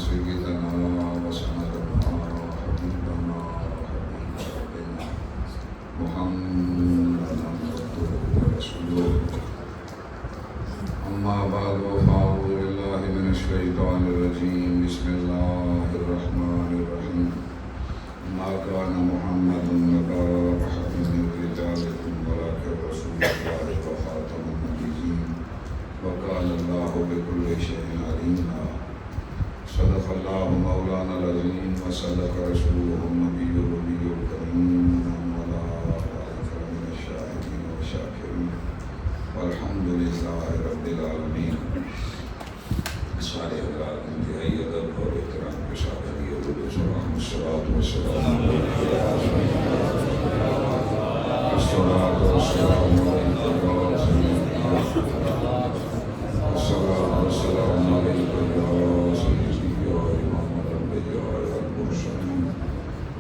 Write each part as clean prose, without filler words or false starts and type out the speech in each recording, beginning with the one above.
سيدنا وسندنا وحبيبنا وحبيب ربنا محمدا عبده ورسوله أما بعد فأعوذ بالله من الشيطان الرجيم بسم الله الرحمن الرحيم ما كان محمد أبا أحد من رجالكم ولكن رسول الله وخاتم النبيين وكان الله بكل شيء عليما صدق الله مولانا العظيم وصدق رسوله النبي الأمي الكريم والملائكة من الشاهدين والشاكرين والحمد لله رب العالمين. سارے حضرات انتہائی ادب اور احترام کے ساتھ الصلاۃ والسلام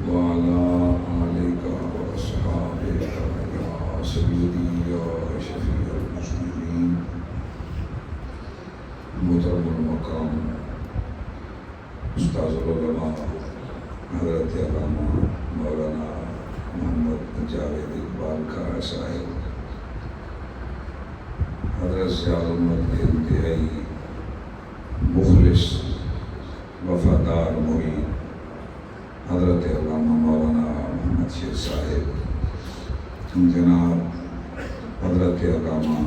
وعلى آلك وأصحابك يا سيدي يا شفيع المسلمين. محترم المقام استاذ العلماء حضرت علامہ مولانا محمد جاوید اقبال کھارا صاحب، حضرت سے علامت کے انتہائی مخلص وفادار مرید حضرت علامہ مولانا محمد شیر صاحب، جناب حضرت علامہ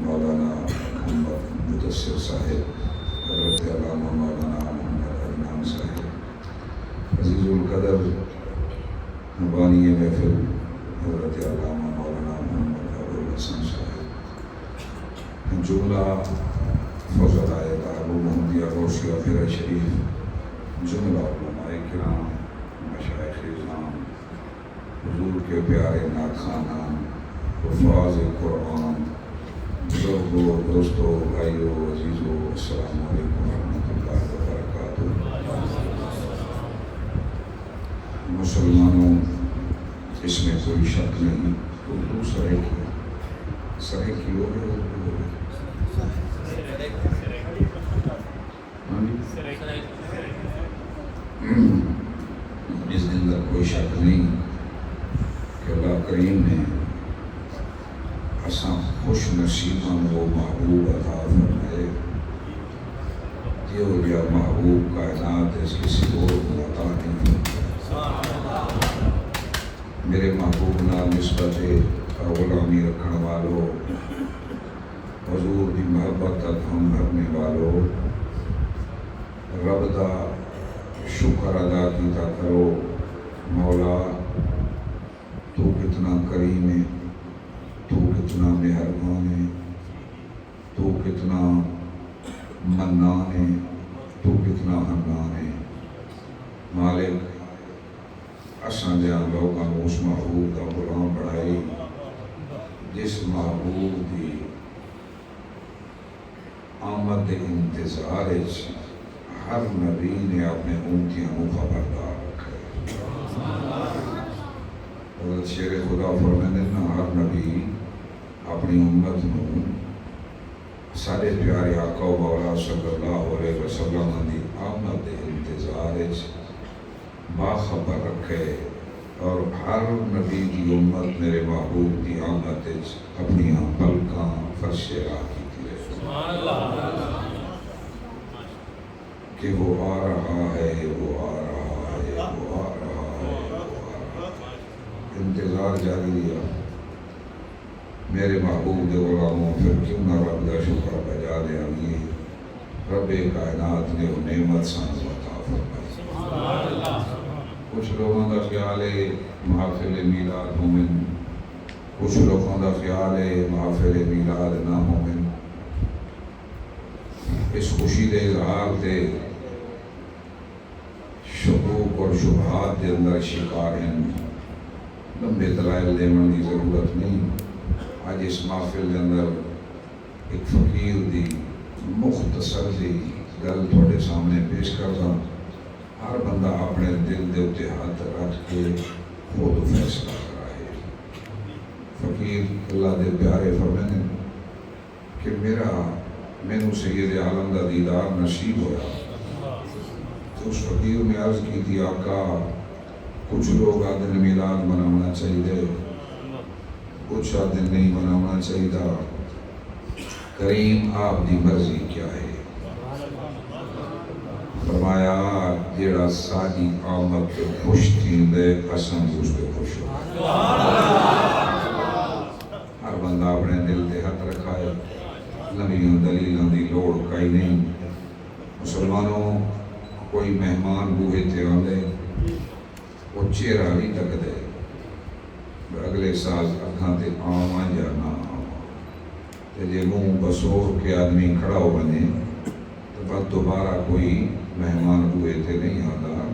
مولانا محمد مدثر صاحب، حضرت علامہ مولانا محمد عدنان صاحب، عزیز القدر بانی محفل حضرت علامہ مولانا محمد ابوالحسن صاحب، جملہ فضلائے دارالعلوم محمدیہ غوثیہ پھر شریف، جملہ علماء کرام، مشائخ اعظام، حضور کے پیارے ناخوانان، حفاظ قرآن، بزرگوں، دوستوں، بھائیوں، عزیزوں، السلام علیکم ورحمۃ اللہ وبرکاتہ. مسلمانوں، اس میں کوئی شک نہیں، اردو سرحکی ہو گئے. اس کے اندر کوئی شک نہیں کہ اللہ کریم نے اساں خوش نصیباں وہ محبوب عطا فرمائے جو یا محبوب کائنات اس کسی اور کو عطا نہیں فرمائے. میرے محبوب نال نسبت غلامی رکھن والو، حضور دی محبت تک ہم بھرنے والو، رب دا شکر ادا کیتا کرو. مولا تو کتنا کریم ہے، تو کتنا مہربان ہے، تو کتنا منان ہے، تو کتنا حنان ہے. مالک اساں دیاں لوگاں نوں اس محبوب دا غلام بنائی جس محبوب دی آمد دے انتظار وچ ہر نبی نے اپنے امتیاں کو خبردار رکھا ہے. حضرت شیر خدا فرماتے ہیں ہر نبی اپنی امت کو سارے پیارے آقا و مولا صلی اللہ علیہ وسلم کی آمد انتظار باخبر رکھے، اور ہر نبی کی امت میرے محبوب کی آمد اپنی پلکاں فرش راہ کی کہ وہ آ رہا ہے، وہ آ رہا ہے، وہ آ رہا ہے، وہ آ رہا ہے. انتظار جاری رہا. میرے محبوب دے غلاموں پھر کیوں نہ رب دا شکر بجا دے آئیے. رب کائنات نے وہ نعمت سانس عطا فرمائی. کچھ لوگوں کا خیال ہے محافل میلاد مومن، کچھ لوگوں کا خیال ہے محافل میلاد نہ مومن. اس خوشی دے اظہار دے شکوک اور شبہات دے اندر شکار ہیں. لمبے دلائل دینے کی ضرورت نہیں. آج اس محفل دے اندر ایک فقیر دی مختصر دی گل تھوڑے سامنے پیش کرتا. ہر بندہ اپنے دل دے اتے ہاتھ رکھ کے خود فیصلہ کرائے. فقیر اللہ دے پیارے فرمانے کہ میرا سید عالم دا دیدار نصیب ہویا. اس فقیر نے عرض کی تھی آقا کچھ لوگ آدھے میلاد منانا چاہیے کچھ آدھے نہیں منانا چاہیے کریم آپ دی مرضی کیا ہے فرمایا جیڑا ساری آمد تے خوش تھیندے اساں اس تے خوش ہو ہر بندہ اپنے دل تے ہاتھ رکھائے نبیوں دلیلوں دی لوڑ کئی نہیں مسلمانوں کوئی مہمان بوہے تے آندے وہ چہرہ بھی تک دے اگلے سال اکھاں تے آواں یا نہ آواں تے جے منہ بسور کے آدمی کھڑا ہو بنے تو بعد دوبارہ کوئی مہمان بوہے تے نہیں آندا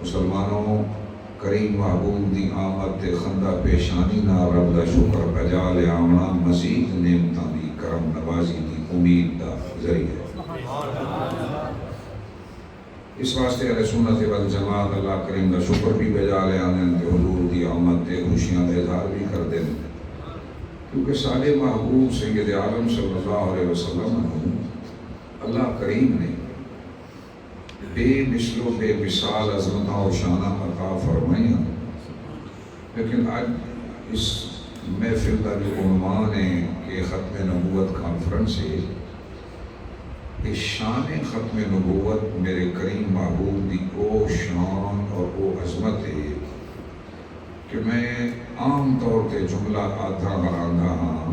مسلمانوں کریم محبوب دی آمد تے خندہ پیشانی نہ رب دا شکر بجا لے آونا مزید نعمتاں دی کرم نوازی دی امید دا ذریعہ اس واسطے اہل سنت والجماعت اللہ کریم دا شکر بھی بجا لے آنے تے حضور دی آمد تے خوشیاں دا اظہار بھی کر دیں کیونکہ سارے محبوب سید عالم صلی اللہ علیہ وسلم اللہ کریم نے بے مثل و بے مثال عظمتہ و شانہ عطا فرمائیاں لیکن آج اس محفل کا جو عنوان ہے کہ ختم نبوت کانفرنس ہے اس شان ختم نبوت میرے کریم محبوب دی او شان اور او عظمت ہے کہ میں عام طور تے جملہ آدھا براندہ ہاں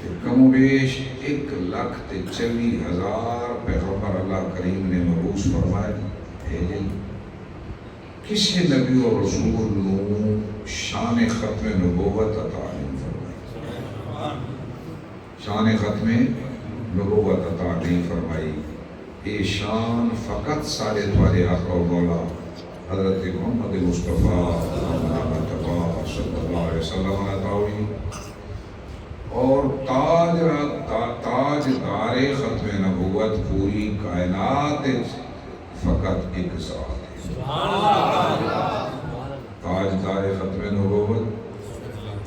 کہ کم و بیش 1,40,000 پیغمبر اللہ کریم نے مبعوث فرمائے بھیجے کسی نبی و رسول نو شان ختم نبوت عطا نہیں فرمائی شان ختم نبوت عطا نہیں فرمائی یہ شان فقط سارے دوارے آقا و مولا حضرت محمد مصطفیٰ صلی اللہ علیہ وسلم عطا ہوئی اور تاج دار ختم نبوت پوری کائنات فقط ایک ذات ہے تاج دار ختم نبوت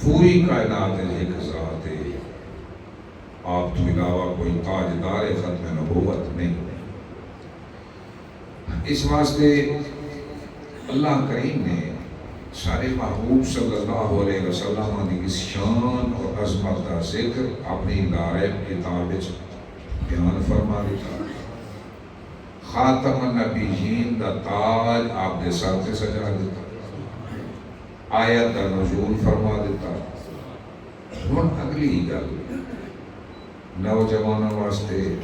پوری کائنات ایک ذات ہے آپ تو علاوہ کوئی تاج دار ختم نبوت نہیں اس واسطے اللہ کریم نے سارے محبوب صلی اللہ علیہ وسلم کی اس شان اور عظمت کا ذکر اپنی لائب کتاب بیان فرما دیتا خاتم النبیین دا تاج آپ دے سر تے سجا دیتا آیت دا نزول فرما دیتا ہن اگلی گل نوجوانوں واسطے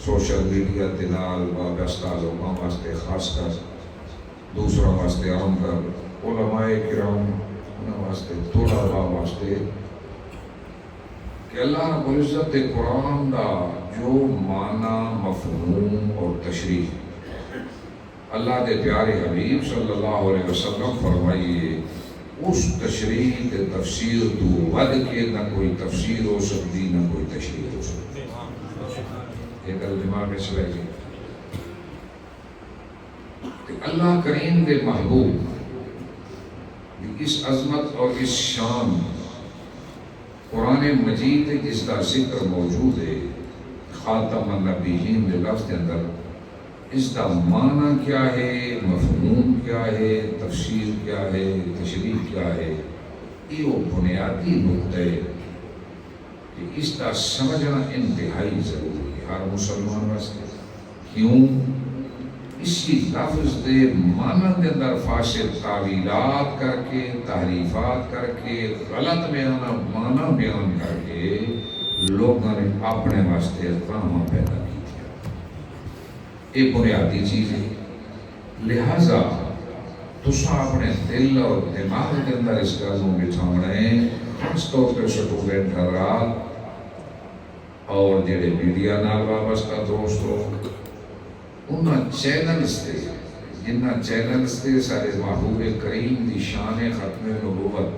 سوشل میڈیا دے نال وابستہ لوگوں واسطے خاص کر دوسرا واسطے عام کر علماء کرام انہاں واسطے تھوڑا واسطے کہ اللہ رب العزت قرآن دا جو معنی مفہوم اور تشریح اللہ دے پیارے حبیب صلی اللہ علیہ وسلم فرمائیے اس تشریح تے تفسیر تو ود کے نہ کوئی تفسیر ہو سکتی نہ کوئی تشریح ہو سکتی ایک دماغ میں چلے گی اللہ کریم دے محبوب اس عظمت اور اس شان قرآن مجید جس کا ذکر موجود ہے خاتم النبیین دے لفظ کے اندر اس کا معنی کیا ہے مفہوم کیا ہے تفسیر کیا ہے تشریح کیا ہے یہ وہ بنیادی نقطہ ہے کہ اس کا سمجھنا انتہائی ضروری ہے ہر مسلمان واسطے کیوں اسی لفظ دے معنی دے اندر فاسد تعویلات کر کے تحریفات کر کے غلط معنی بیان کر کے لوگوں نے اپنے واسطے ڈرامہ پیدا کی یہ بنیادی چیز ہے لہذا تساں اپنے دل اور دماغ کے اندر اس گل کو بٹھانا ہے خاص طور پہ سٹوڈنٹ حضرات اور جڑے میڈیا نال وابستہ دوست ہو انہاں چینلز تے جنہاں چینلز تے سارے محبوب کریم دی شان ختم نبوت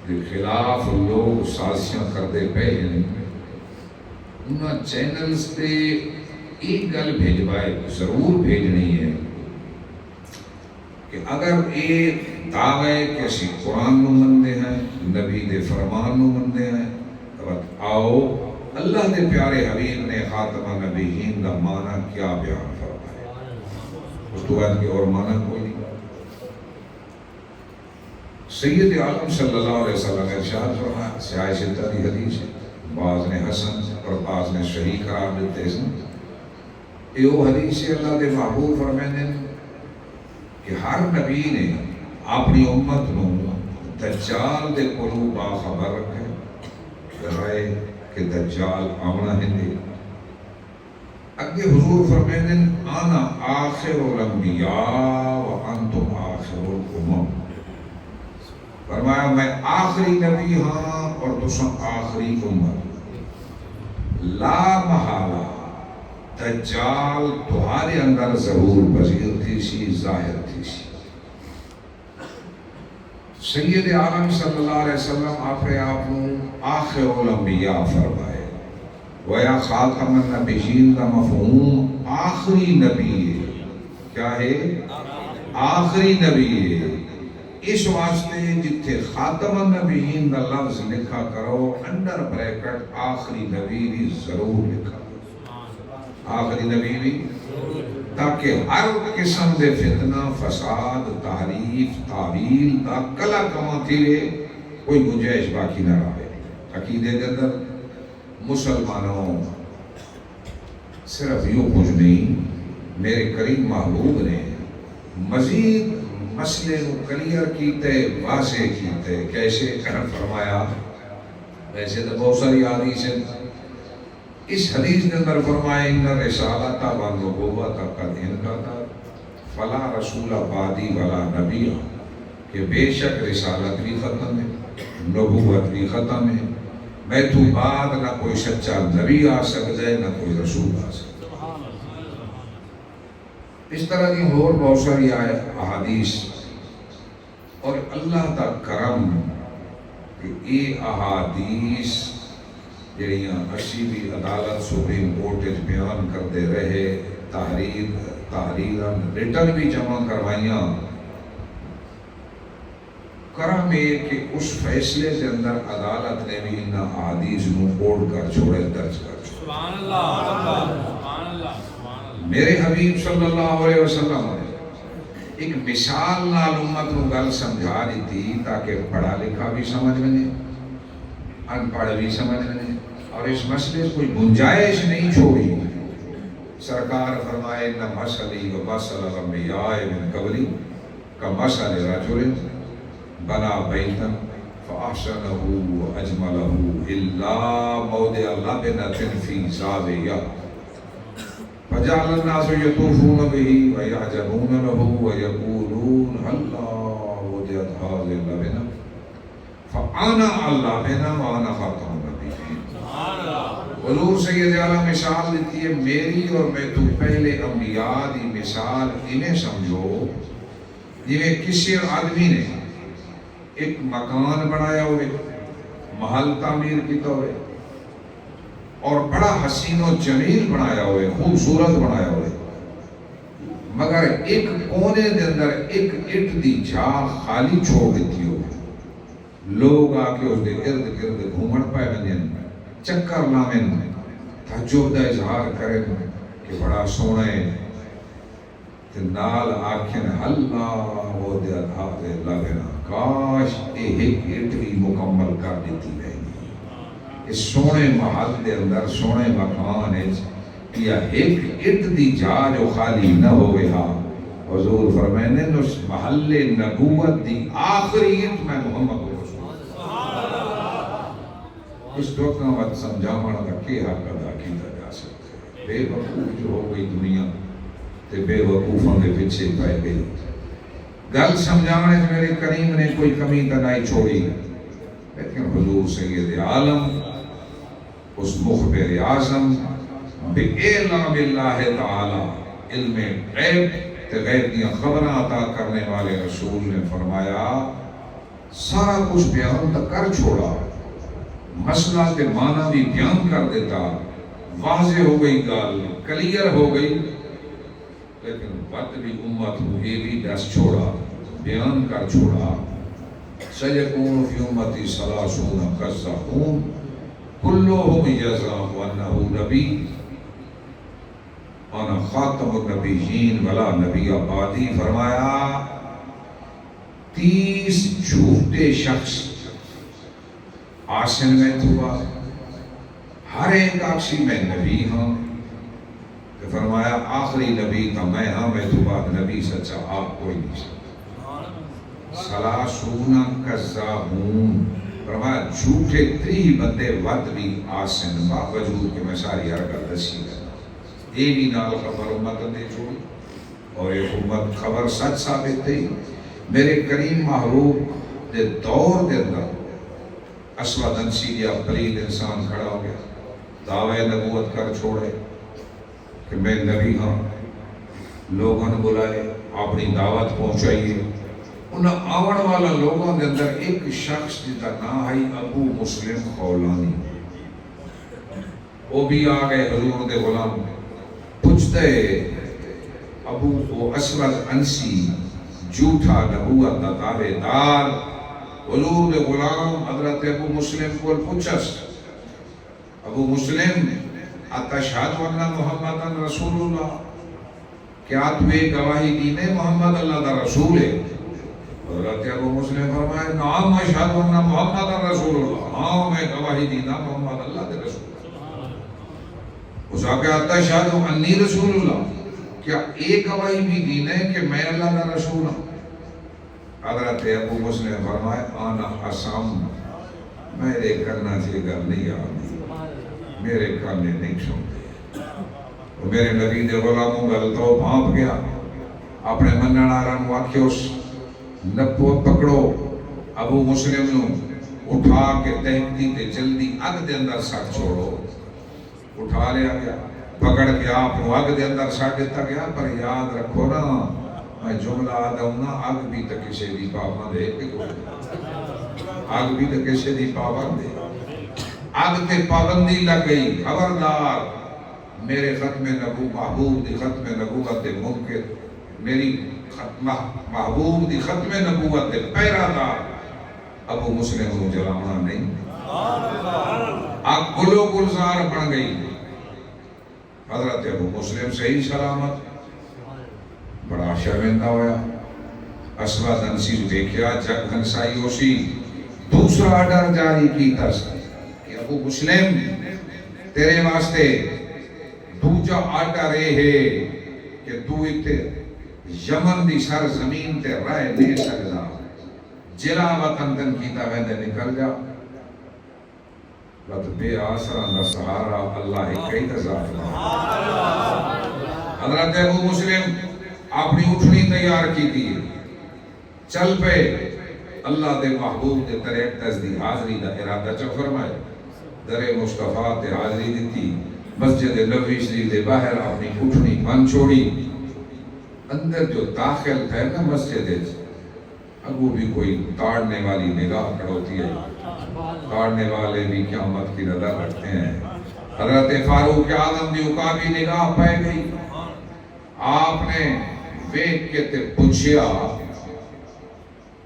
کے خلاف لوگ سازشاں کرتے پے ہیں انہاں چینلز تے ایک گل بھیجوائے ضرور بھیجنی ہے کہ اگر یہ دعوے کہ اسی قرآن نو مندے ہیں نبی دے فرمان نو مندے ہیں تو آؤ اللہ دے پیارے حبیب نے خاتم النبیین کا معنی کیا بیان فرمایا، اس تو بعد کہ اور معنی کوئی نہیں۔ سید عالم صلی اللہ علیہ وسلم نے ارشاد فرمایا، سیاہ ستہ دی حدیث ہے، بعض نے حسن اور بعض نے صحیح قرار دیتے ہیں۔ یہ وہ حدیث ہے اللہ دے محبوب فرمائے کہ ہر نبی نے اپنی امت نو دجال دے کولوں باخبر رکھے رہے کہ دجال آمنا ہے۔ اگے حضور فرمائے انا آخر الانبیاء وانتم آخر الامم، فرمایا میں آخری نبی ہاں اور تساں آخری امت۔ لا محالہ دجال تمہارے اندر ضرور پذیر تھی سی، ظاہر تھی سی۔ سید عالم صلی اللہ علیہ وسلم اپنے آپ آخر الانبیاء فرمائے، گویا خاتم النبیین کا مفہوم آخری نبی ہے۔ کیا ہے؟ آخری نبی ہے۔ اس واسطے جتھے خاتم النبیین کا لفظ لکھا کرو انڈر بریکٹ آخری نبی بھی ضرور لکھا، آخری نبی بھی، تاکہ ہر قسم دے فتنہ، فساد، تحریف، تعویل دا کلا کما تھیرے کوئی گنجائش باقی نہ رہے۔ عقیدے کے اندر مسلمانوں صرف یوں کچھ نہیں، میرے کریم محبوب نے مزید مسئلے کو کلیئر کیتے، واضح کیتے۔ کیسے فرمایا؟ ویسے تو بہت ساری حدیث ہیں، اس حدیث کے اندر فرمایا ان رسالت والنبوۃ قد انقضت فلا رسول بعدی ولا نبی، کہ بے شک رسالت بھی ختم ہے، نبوت بھی ختم ہے، میں تو بعد نہ کوئی سچا نبی آ سکتا ہے نہ کوئی رسول آ سکتا ہے۔ اس طرح کی اور بہت ساری احادیث، اور اللہ کا کرم کہ یہ احادیث جڑیاں اسی بھی عدالت سپریم کورٹ بیان کرتے رہے، تحریراً ریٹن بھی جمع کروائیاں۔ کرم ہے کہ اس فیصلے کے اندر عدالت نے بھی ان احادیث نو کوڈ کر چھوڑے، درج کر چھوڑے۔ سبحان اللہ، سبحان اللہ۔ میرے حبیب صلی اللہ علیہ وسلم نے ایک مثال نال امت نو گل سمجھا دی تھی تاکہ پڑھا لکھا بھی سمجھ میں، ان پڑھ بھی سمجھ میں، اور اس مسئلے کوئی گنجائش نہیں چھوڑی۔ سرکار فرمائے نہ مسئلہ و مسئلہ الانبیاء من قبلی کمثل رجل بنا بیتا فاحسنہ واجملہ الا موضع لبنۃ فی زاویہ فجعل الناس یطوفون به ویعجبون له ویقولون هلا وضعت هذه اللبنة فانا اللبنة وانا خاتم النبیین۔ حضور سید اعلیٰ مثال دیتی ہے میری اور میں تو پہلے انبیاء دی مثال انہیں سمجھو جنہیں کسی آدمی نے ایک مکان بنایا ہوئے، محل تعمیر کیتا ہوئے، اور بڑا حسین و جمیل بنایا ہوئے، خوبصورت بنایا ہوئے، مگر ایک کونے دے اندر ایک اٹ دی جا خالی چھوڑ دیتی ہوئے، لوگ آ کے اس دے ارد گرد گھومن پائے بنیں، چکر لامن، تعجب دا اظہار کریں کہ بڑا سونا ہے، تے نال آکھن اللہ وہ دے ادھار لگنا، کاش ایک اٹ بھی مکمل کر دیتی رہی۔ اس سونے محل دے اندر، سونے مکان ہے، یا ایک اٹ دی جا جو خالی نہ ہوئے ہاں، حضور فرمائنے اس محل نبوت دی آخری اٹ میں محمد اس ٹوکا وقت سمجھاونا کا کہ حق ادا کیتا جا سکتا ہے۔ بے وقوف جو ہو گئی دنیا تے بے وقوفوں کے پیچھے پائے گئی۔ گل سمجھانے میرے کریم نے کوئی کمی تو نہیں چھوڑی، لیکن حضور سید عالم اس مخبر اعظم بِإِعْلَامِ اللَّهِ تعالی، علم غیب تے غیب دیا خبریں عطا کرنے والے رسول نے فرمایا سارا کچھ بیان تو کر چھوڑا، مسئلہ کے معنی بھی بیان کر دیتا، واضح ہو گئی گل، کلیئر ہو گئی، لیکن وقت بھی امت کو یہ بھی دس چھوڑا، بیان کر چھوڑا۔ سَيَكُونُ فِي أُمَّتِي ثَلَاثُونَ كَذَّابُونَ، کلہم یزعم انہ نبی انا خاتم النبیین ولا نبی بعدی. فرمایا 30 جھوٹے شخص آسن میں تھوا، ہر ایک آکسی میں نبی ہاں. تو فرمایا آخری نبی تو میں ہاں، میں تو بعد نبی سچا آپ کوئی نہیں سکتا. سلاسون کذابون، فرمایا جھوٹے 30 بندے ود بھی آسن، باوجود کہ میں ساری حرکت دسی ہے. یہ بھی نال خبر امت نے چھوڑی اور ایک امت خبر سچ ثابت تھی. میرے کریم محبوب دے دور دے اندر اسود انسی یا پلید انسان کھڑا ہو گیا، دعوے نبوت کر چھوڑے کہ میں نبی ہاں. لوگوں نے بلائے، اپنی دعوت پہنچائیے. ان آون والا لوگوں کے اندر ایک شخص جس کا نام ہے ابو مسلم خولانی، وہ بھی آ گئے حضور دے غلام. پوچھتے ابو وہ اسود انسی جھوٹا نبوت دا دعوے دار حضور دے غلام حضرت ابو مسلم کو پوچھس، ابو مسلم اتشہد ان محمد رسول اللہ، کیا تمہیں گواہی دینے محمد اللہ دا رسول ہے؟ حضرت ابو مسلم فرمائے نعم اشہد ان محمد رسول اللہ، ہاں میں گواہی دینا محمد اللہ دے رسول. اس آگے اتشہد انی رسول اللہ، کیا ایک گواہی بھی دینے کہ میں اللہ دا رسول ہوں؟ حضرت ابو مسلم فرمائے آنا حسام، میرے کرنا سے گل نہیں آتی، میرے کانے نہیں سنتے. میرے نبی دے غلاموں گل تو بھانپ گیا، اپنے منن آران واقعوس نپو پکڑو ابو مسلم نو اٹھا کے تہتی تے جلدی اگ دے اندر سٹ چھوڑو. اٹھا لیا گیا، پکڑ کے آپ نو اگ دے اندر سٹ دیتا گیا. پر یاد رکھو نا میں جملہ آدھا ہوں نا، اگ بھی تو کسی دی پابند ہے، اگ بھی تو کسی دی پابند ہے. اگ تے پابندی لگ گئی، خبردار میرے ختم محبوب دی ختم نبوت دے منکر، میری محبوب دی ختم نبوت دے پہرا دار ابو مسلم کو جلانا نہیں. اگ گلو گلزار بن گئی. حضرت ابو مسلم صحیح سلامت بڑا شرمندہ ہویا. اسود انسی دیکھیا جگ ہنسائی ہوسی. دوسرا آرڈر جاری کیتا کہ ابو مسلم تیرے واسطے دوجا آرڈر یہ ہے کہ تو اتنے یمن دی سر زمین تے رہ نہیں سکتا، جلا وطن تن کیتا ویندے نکل جا. بس بے آسران دا سہارا اللہ ہی کئی تذات. حضرت ابو مسلم اپنی اٹھنی تیار کی تھی، چل پہ اللہ دے محبوب دے طریق تزدی حاضری دا ارادہ چل فرمائے. در مصطفیٰ تے حاضری دیتی، مسجد نبوی شریف دے باہر اپنی اٹھنی بن چھوڑی. اندر جو داخل تھے نا مسجد اگو بھی کوئی تاڑنے والی نگاہ کڑوتی ہے، تاڑنے والے بھی قیامت کی نظر رکھتے ہیں. حضرت فاروق اعظم دی عقابی نگاہ پہ گئی. آپ نے دیکھ کے تے پوچھیا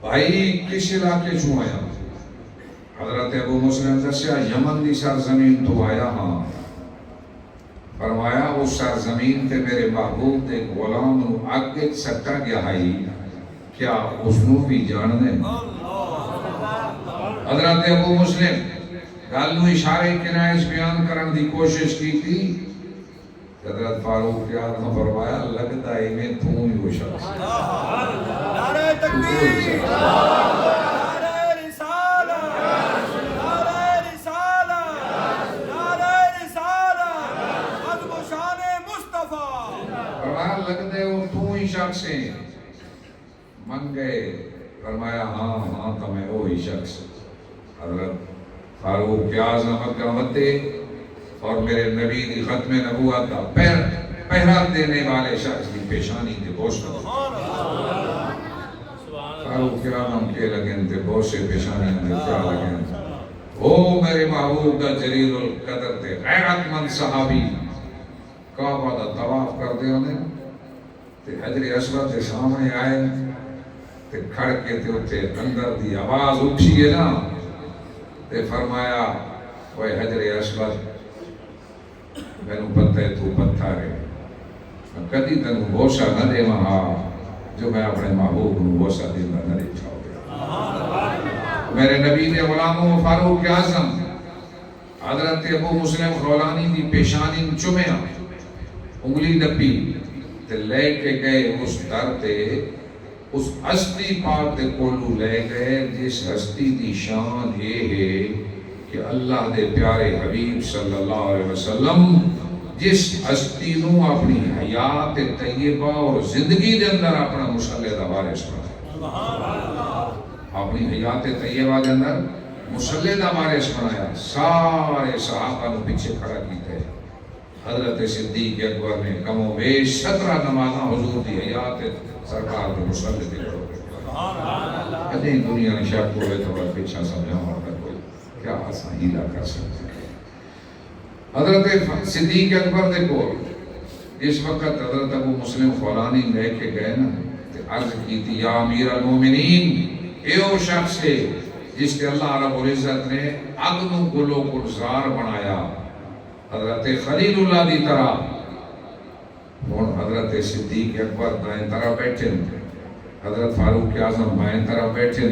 بھائی کس علاقے چوں آیا؟ حضرت ابو مسلم دسیا یمن دی سرزمین تو آیا ہاں. فرمایا اس سرزمین تے میرے محبوب دے غلام نو اگ سٹا گیا ہے، کیا اس نو بھی جاننے؟ حضرت ابو مسلم گل نو اشارے کنائش بیان کرن دی کوشش کی تھی. حضرت فاروق اعظم فرمایا لگتا ہے میں تو ہی وہ شخص. نعرہ تکبیر، نعرہ رسالہ، نعرہ رسالہ، نعرہ رسالہ، عظم و شان مصطفیٰ. فرمایا لگتے ہو تو ہی شخص ہے. من گئے، فرمایا ہاں ہاں تو میں وہی شخص. حضرت فاروق اعظم کا مدے اور میرے نبی دی ختم نبوت کا پہرا دینے والے شخص کی پیشانی تے بوس لگے. فاروق اعظم کے لگن تے بوس سے پیشانی میں کیا لگن. او میرے محبوب دا جلیل القدر تے غیرت مند صحابی کعبہ دا طواف کرتے ہونے تے حجر اسود کے سامنے آئے تے کھڑ کے تے اتے اندر دی آواز اٹھی ہے نا تے فرمایا وہ حجر اسود مینوں پتہ ہے تو پتھر ہے، میں کدی تینوں بوسہ نہ دے وہاں جو میں اپنے محبوب کو بوسہ دینا نہ دیکھا ہو۔ میرے نبی نے غلاموں فاروق اعظم حضرت ابو مسلم خولانی دی پیشانی چومیا، انگلی دبی تے لے کے گئے اس در تے، اس ہستی پاک دے کولو لے گئے جس ہستی دی شان یہ ہے کہ اللہ دے پیارے حبیب صلی اللہ علیہ وسلم جس ہستی نو اپنی حیات طیبہ اور زندگی دے اندر اپنا مصلی دا وارث بنایا، اپنی حیات طیبہ دے اندر مصلی دا وارث بنایا، سارے صحابہ نو پیچھے کھڑا کیتا ہے۔ حضرت صدیق اکبر نے کم و بیش 17 نمازاں حضور دی حیات سرکار کے مصلی دے پڑھو کدیں دنیا نے شک ہوئے تو بڑا پیچھا سمجھا ہوتا کوئی کیا آسان ہیلا کر سکتے ہیں۔ حضرت صدیق اکبر دیکھو اس وقت حضرت ابو مسلم خولانی لے کے گئے نا کہ عرض کی تھی یا امیر المومنین، اے او شخص ہے جس کے اللہ رب العزت نے اگنوں گلو گلزار بنایا حضرت خلیل اللہ دی طرح، اور حضرت صدیق اکبر دائیں طرح بیٹھے، حضرت فاروق اعظم بائیں طرف بیٹھے،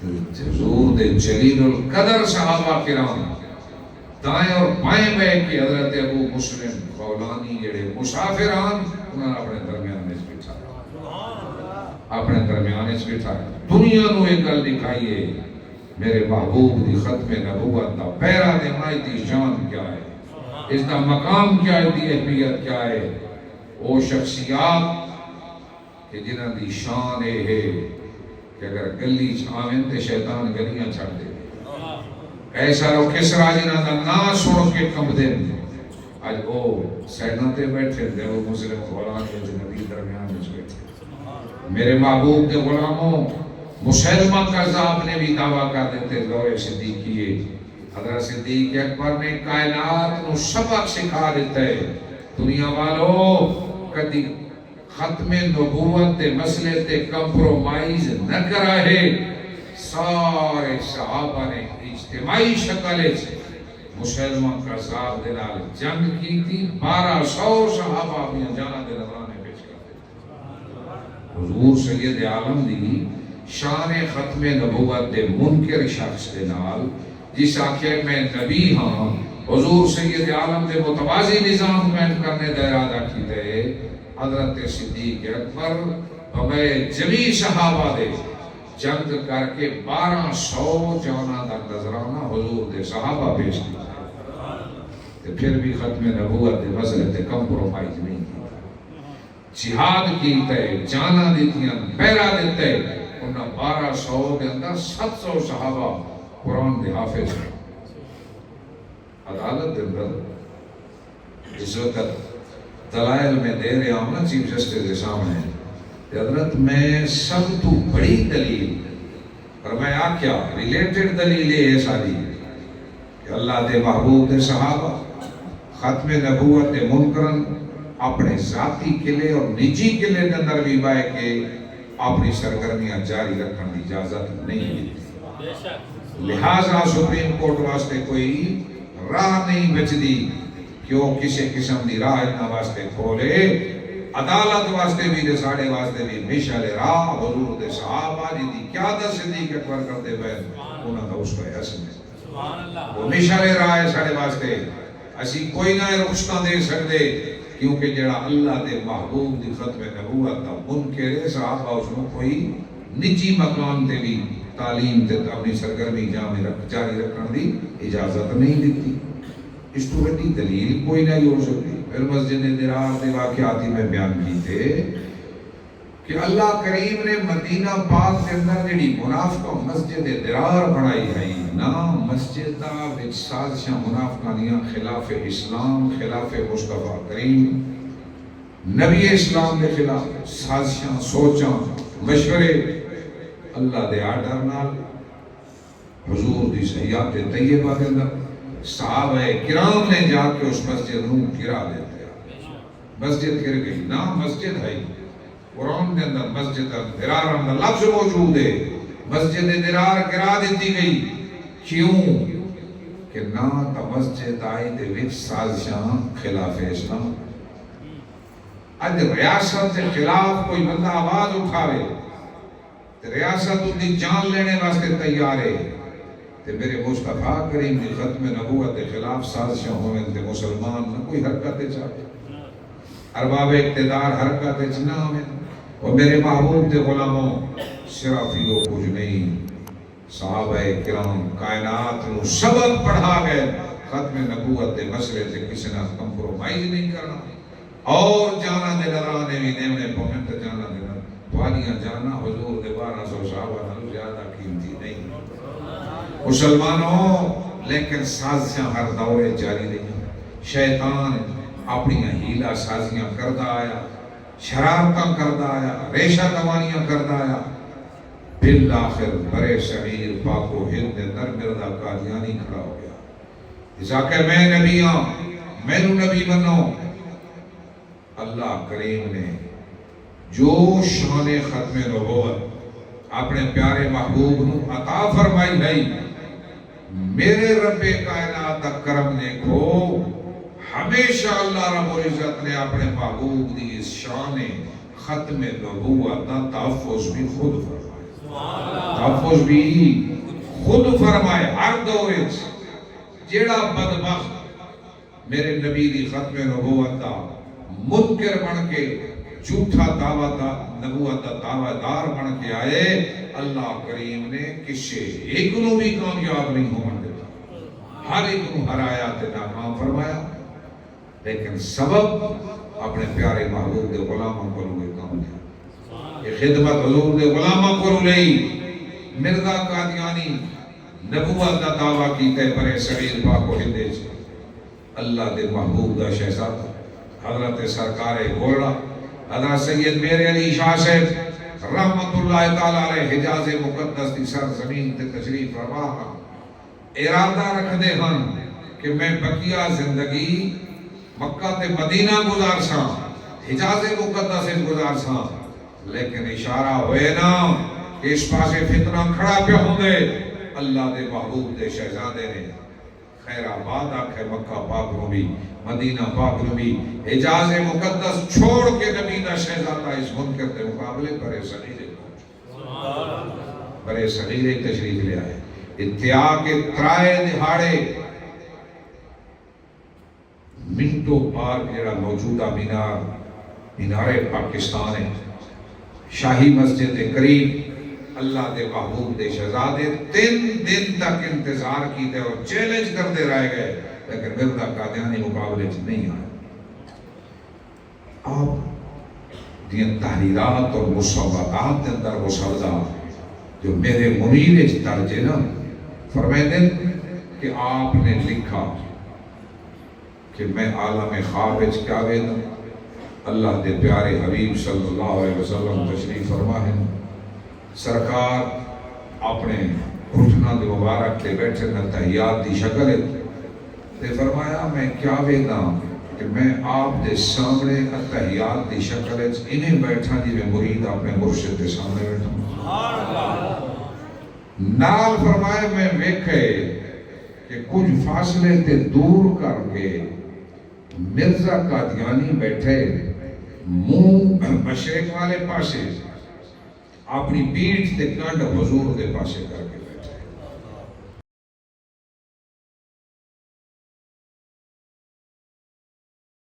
حضور دے جلیل القدر صحابہ کرام دائیں اور بائیں بیٹھ کے حضرت ابو مسلم خولانی جڑے مسافران انہوں نے اپنے درمیان میں بٹھا، اپنے درمیان میں بٹھا۔ دنیا نو ایک گل دکھائیے میرے محبوب دی ختم نبوت دا پیرا دے مائتی شان کیا ہے، اس دا مقام کیا ہے، دی اہمیت کیا ہے۔ وہ شخصیات کہ جنہاں دی شان ہے کہ اگر گلی چھاویں تے شیطان گلیاں چھڑ دے، ایسا رو کسرا جنہاں دا نا سن کے کم دے، آج وہ سیدنا تے بیٹھے دے، وہ مسلم خولانی نبی درمیان میں بیٹھے۔ میرے محبوب دے غلاموں مسلمہ کذاب نے بھی دعویٰ کر دیتے دور صدیقیے، حضرت صدیق اکبر نے کائنات نو سبق سکھا دیتا ہے، دنیا والو کدی ختم نبوت تے مسئلے تے کمپرومائز نہ کرا ہے۔ سارے صحابہ نے اجتماعی شکل سے مسلمہ کذاب دے نال جنگ کی تھی، 1200 صحابہ اپنی جاناں دے نذرانے پیش کرتے۔ حضور سید عالم دی شان ختم نبوت دے منکر شخص دے نال جس آخر میں نبی ہاں حضور سید عالم دے متوازی نظام قائم کرنے دا ارادہ کیتے حضرت صدیق اکبر ہمیں جمی صحابہ دے جنگ کر کے 1200 جانا دا نظرانہ حضور دے صحابہ پیش کیتے، پھر بھی ختم نبوت دے مسئلے تے کمپرومائز نہیں کی، جہاد کیتے، جانا دیتیاں، پیرا دیتے، انہاں 1200 دے اندر 700 صحابہ قرآن دے حافظ ہیں۔ عدالت دے اندر اس وقت دلائل میں دے رہا ہوں نا چیف جسٹس کے سامنے، حضرت میں سب تو بڑی دلیل اور میں آکیا ریلیٹڈ دلیل ہے ساری کہ اللہ دے محبوب دے صحابہ ختم نبوت دے منکرن اپنے ذاتی قلعے اور نجی قلعے دے اندر بھی بائے کہ اپنی سرگرمیاں جاری رکھنے کی اجازت نہیں دی، لہٰذا سپریم کورٹ واسطے کوئی راہ نہیں بچ دی کہ وہ کسی قسم دی راہ اتنا واسطے کھولے۔ عدالت واسطے بھی دے ساڑے واسطے بھی مشعل راہ حضور دے صحابہ جی دی قیادت صدیق اکبر کرتے ہوئے انہاں دا اس کو حسن ہے، وہ مشعل راہ ہے ساڑے واسطے، اسی کوئی نہ رخصتاں دے سکتے کیونکہ جڑا اللہ دے محبوب دی ختم نبوت دا منکر ہے، صحابہ اس کو کوئی نجی مقام تے بھی تعلیم تے اپنی سرگرمی جاری رکھنے دی اجازت نہیں دیتی۔ اس تو بڑی دلیل کوئی نہیں ہو سکتی۔ پھر مسجد درار دے واقعاتی میں بیان کی تھے کہ اللہ کریم نے مدینہ پاک کے اندر جڑی منافقہ مسجد درار بنائی ہے نا، مسجد دا وچ سازشاں منافقانیاں خلاف اسلام، خلاف مصطفیٰ کریم نبی اسلام دے خلاف سازشاں، سوچاں، مشورے اللہ دے آرڈر نال حضور دی حیات طیبہ کے اندر صحابہ کرام نے جا کے اس مسجد نو گرا دیتے ہیں۔ مسجد گر گئی نا، مسجد ہے قرآن کے اندر مسجد درار اندر لفظ موجود ہے، مسجد درار گرا دیتی گئی۔ کیوں؟ کہ نہ تا مسجد آئی دے وچ سازشاں خلاف اسلام. اج ریاست کے خلاف کوئی بندہ آواز اٹھاوے تے ریاست ان دی جان لینے واسطے تیار ہے تے میرے مصطفیٰ کریم دی ختم نبوت کے خلاف سازشاں ہوئیں تے مسلمان نہ کوئی حرکت چاہے، ارباب اقتدار حرکت نہ ہوئیں. اور میرے محبوب دے غلاموں صرف لوگ کچھ نہیں، صحابہ کرام کائنات نو سبق پڑھا گئے ختم نبوت دے مسئلے سے کسی نے کمپرومائز نہیں کرنا. اور جانا دے نرانے بھی نیونے پومنٹ جانا دے والیاں جانا حضور دے 1200 صحابہ نالوں زیادہ قیمتی نہیں. مسلمانوں لیکن سازشاں ہر دورے جاری رہی. شیطان اپنی ہیلا سازیاں کردا آیا، شرارتاں کردا آیا، ریشہ دوانیاں کردا آیا. بالآخر برے صغیر پاک و ہند اندر مرزا قادیانی کھڑا ہو گیا. جسا کہ میں نبی ہوں، مینوں نبی بنو. اللہ کریم نے جو شان ختم نبوت اپنے پیارے محبوب نو عطا فرمائی ہے، میرے رب کائنات کرم نے کو ہمیشہ اللہ رب العزت نے اپنے محبوب دی اس شان ختم نبوت دا تحفظ بھی خود فرمائے. تحفظ بھی خود فرمائے. ہر دور جیڑا بدبخت میرے نبی دی ختم نبوت دا منکر بن کے جھوٹا دعویٰ نبوت دا دعویٰ دار بن کے آئے، اللہ کریم نے کسے ایک نو بھی کامیاب نہیں ہونے دیتا، ہر ایک نو ہرایا تے ناکام فرمایا. لیکن سبب اپنے پیارے محبوب دے غلاموں کو لوگ کام دیا. یہ خدمت حضور دے غلاموں کو لئی مرزا قادیانی نبوت دا دعویٰ کیتے برے صغیر پاک و ہند وچ. اللہ دے محبوب دا شہزادہ حضرت سرکار گولڑا حضرت سید میر علی شاہ صاحب رحمت اللہ تعالی علیہ حجاز مقدس دی سرزمین تے تشریف فرما ارادہ رکھ دے ہن کہ میں بقیہ زندگی مکہ تے مدینہ گزار ساں، حجاز مقدس گزار ساں. لیکن اشارہ ہوئے نا کہ اس پاسے فتنہ کھڑا پہ ہوں گے. اللہ دے محبوب دے شہزادے نے خیر آباد آکھے مکہ پاک نو بھی مدینہ پاک نو بھی حجاز مقدس چھوڑ کے نبی دا شہزادہ اس منکر کے مقابلے برے صغیرے برے صغیرے تشریف لے آئے. اتحاد کے ترائے دہاڑے منٹو پارک جڑا موجودہ مینار پاکستان ہے، شاہی مسجد کے قریب اللہ دے محبوب دے شہزادے 3 دن تک انتظار کیتے اور چیلنج کرتے رہ گئے، لیکن مرزا قادیانی مقابلے نہیں آئے. آپ دین تحریرات اور مصوبات کے اندر مسودہ جو میرے منیر درج ہے نا، فرمائے دیں کہ آپ نے لکھا کہ میں عالم خواب کیا ویدوں. اللہ دے پیارے حبیب صلی اللہ علیہ وسلم تشریف فرما ہے. سرکار اپنے گھٹنا دے مبارک کے بیٹھے نہ تحیات دی شکل ہے تے فرمایا میں کیا ویداں کہ میں آپ دے سامنے تحیات دی شکل ہے انہیں بیٹھا جی میں مرید اپنے مرشد دے سامنے بیٹھا. نال فرمایا میں ویکھے کہ کچھ فاصلے تے دور کر کے مرزا قادیانی بیٹھے منہ مشرق والے پاسے اپنی پیٹھ تے کنڈ حضور دے پاسے کر کے